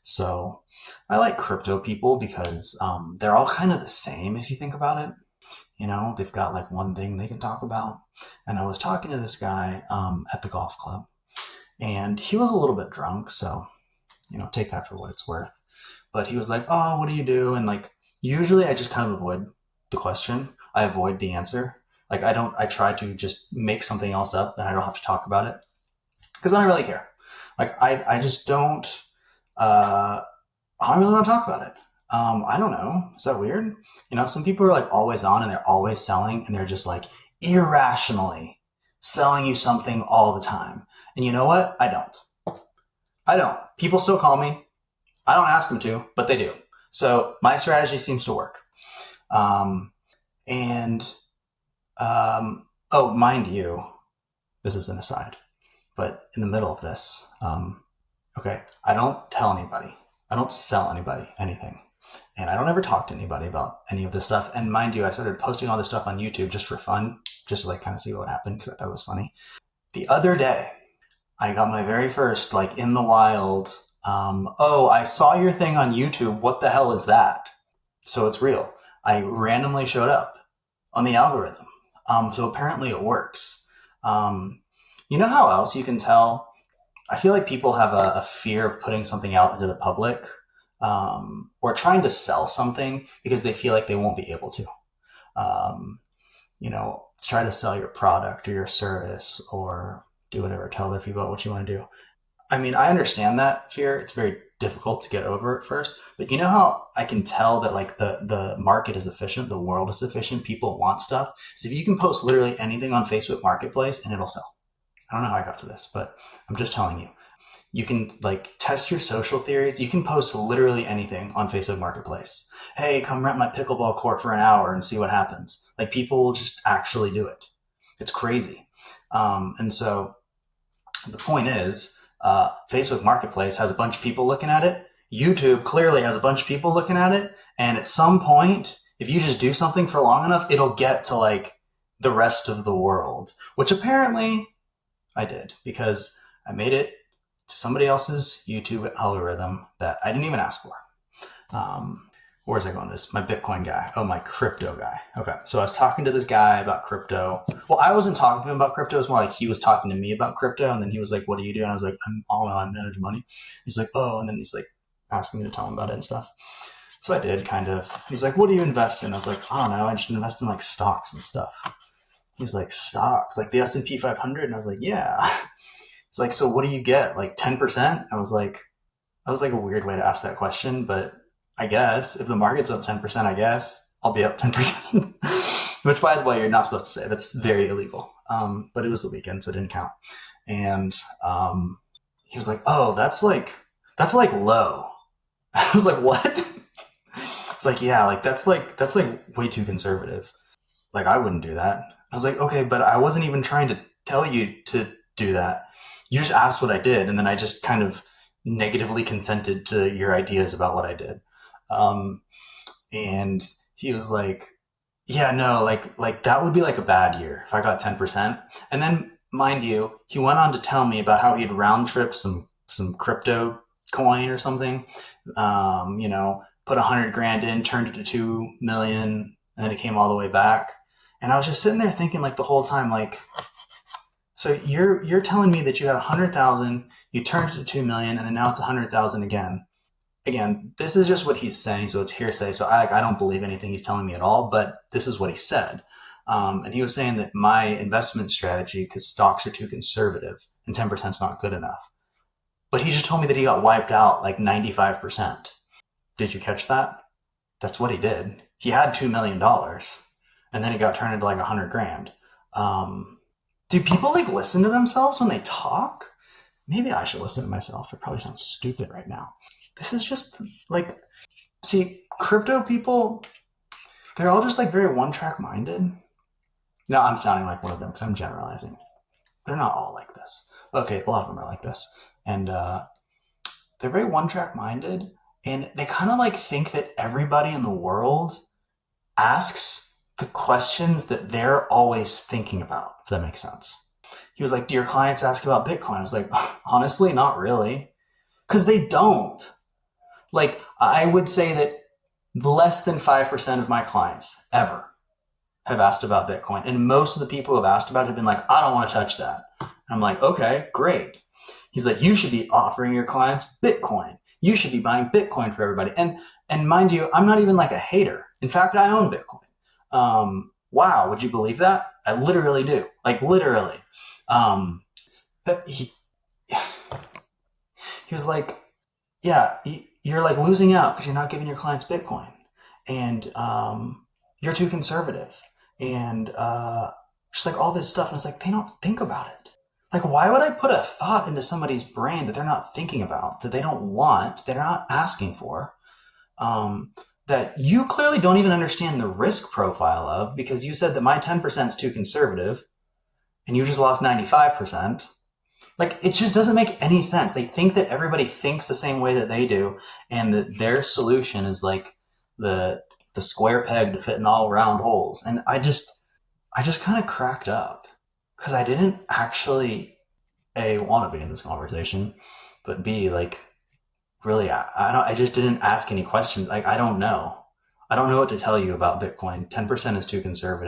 So I like crypto people because they're all kind of the same if you think about it. They've got like one thing they can talk about. And I was talking to this guy at the golf club, and he was a little bit drunk. So, take that for what it's worth. But he was like, "Oh, what do you do?" And like, usually I just kind of avoid the question. I avoid the answer. Like, I try to just make something else up and I don't have to talk about it because I don't really care. Like, I just don't, uh, I don't really want to talk about it. I don't know. Is that weird? Some people are like always on and they're always selling and they're just like irrationally selling you something all the time. And you know what? I don't. I don't. People still call me. I don't ask them to, but they do. So my strategy seems to work. Um, and oh, mind you, this is an aside, but in the middle of this, okay, I don't tell anybody, I don't sell anybody anything, and I don't ever talk to anybody about any of this stuff. And mind you, I started posting all this stuff on YouTube just for fun, just to like kind of see what happened because I thought it was funny. The other day, I got my very first like in the wild. Oh, I saw your thing on YouTube. What the hell is that? So it's real. I randomly showed up on the algorithm. So apparently it works. You know how else you can tell? I feel like people have a fear of putting something out into the public, or trying to sell something because they feel like they won't be able to. Um, try to sell your product or your service or do whatever, tell other people what you want to do. I mean, I understand that fear. It's very difficult to get over at first, but you know how I can tell that like the market is efficient, the world is efficient, people want stuff. So if you can post literally anything on Facebook Marketplace and it'll sell. I don't know how I got to this, but I'm just telling you. You can like test your social theories. You can post literally anything on Facebook Marketplace. Hey, come rent my pickleball court for an hour and see what happens. Like people will just actually do it. It's crazy. And so the point is, Facebook Marketplace has a bunch of people looking at it. YouTube clearly has a bunch of people looking at it. And at some point, if you just do something for long enough, it'll get to like the rest of the world, which apparently I did because I made it to somebody else's YouTube algorithm that I didn't even ask for. Where's I going with this? My Bitcoin guy. Oh, my crypto guy. Okay. So I was talking to this guy about crypto. Well, I wasn't talking to him about crypto. It's more like he was talking to me about crypto. And then he was like, what do you do? And I was like, I'm all in on manage money. He's like, oh, and then he's like asking me to tell him about it and stuff. So I did kind of. He's like, what do you invest in? I was like, I don't know. I just invest in like stocks and stuff. He's like, stocks, like the S&P 500? And I was like, yeah. It's like, so what do you get? Like 10%? I was like a weird way to ask that question, but I guess if the market's up 10%, I guess I'll be up 10%. Which, by the way, you're not supposed to say. That's very illegal. But it was the weekend, so it didn't count. And he was like, "Oh, that's like low." I was like, "What?" It's like, "Yeah, like that's like way too conservative. Like I wouldn't do that." I was like, "Okay, but I wasn't even trying to tell you to do that. You just asked what I did, and then I just kind of negatively consented to your ideas about what I did." Um, and he was like, yeah, no, like that would be like a bad year if I got 10%. And then, mind you, he went on to tell me about how he'd round trip some crypto coin or something. Put 100 grand in, turned it to 2 million, and then it came all the way back. And I was just sitting there thinking, like the whole time, like, so you're telling me that you had 100,000, you turned it to 2 million, and then now it's 100,000 again. Again, this is just what he's saying, so it's hearsay. So I don't believe anything he's telling me at all, but this is what he said. And he was saying that my investment strategy, because stocks are too conservative and 10% is not good enough. But he just told me that he got wiped out like 95%. Did you catch that? That's what he did. He had $2 million, and then it got turned into like 100 grand. Do people like listen to themselves when they talk? Maybe I should listen to myself. It probably sounds stupid right now. This is just like, see, crypto people, they're all just like very one track minded. No, I'm sounding like one of them because I'm generalizing. They're not all like this. Okay, a lot of them are like this. And they're very one track minded. And they kind of like think that everybody in the world asks the questions that they're always thinking about, if that makes sense. He was like, do your clients ask about Bitcoin? I was like, honestly, not really. Because they don't. Like, I would say that less than 5% of my clients ever have asked about Bitcoin. And most of the people who have asked about it have been like, I don't want to touch that. I'm like, okay, great. He's like, you should be offering your clients Bitcoin. You should be buying Bitcoin for everybody. And mind you, I'm not even like a hater. In fact, I own Bitcoin. Wow, would you believe that? I literally do. Like literally. Um, he he was like, yeah, you're like losing out because you're not giving your clients Bitcoin, and you're too conservative, and just like all this stuff. And it's like they don't think about it. Like, why would I put a thought into somebody's brain that they're not thinking about, that they don't want, they're not asking for, that you clearly don't even understand the risk profile of, because you said that my 10% is too conservative, and you just lost 95%. Like, it just doesn't make any sense. They think that everybody thinks the same way that they do, and that their solution is like the square peg to fit in all round holes. And I just kind of cracked up because I didn't actually A, want to be in this conversation, but B, like, really, I just didn't ask any questions. Like, I don't know what to tell you about Bitcoin. 10% is too conservative.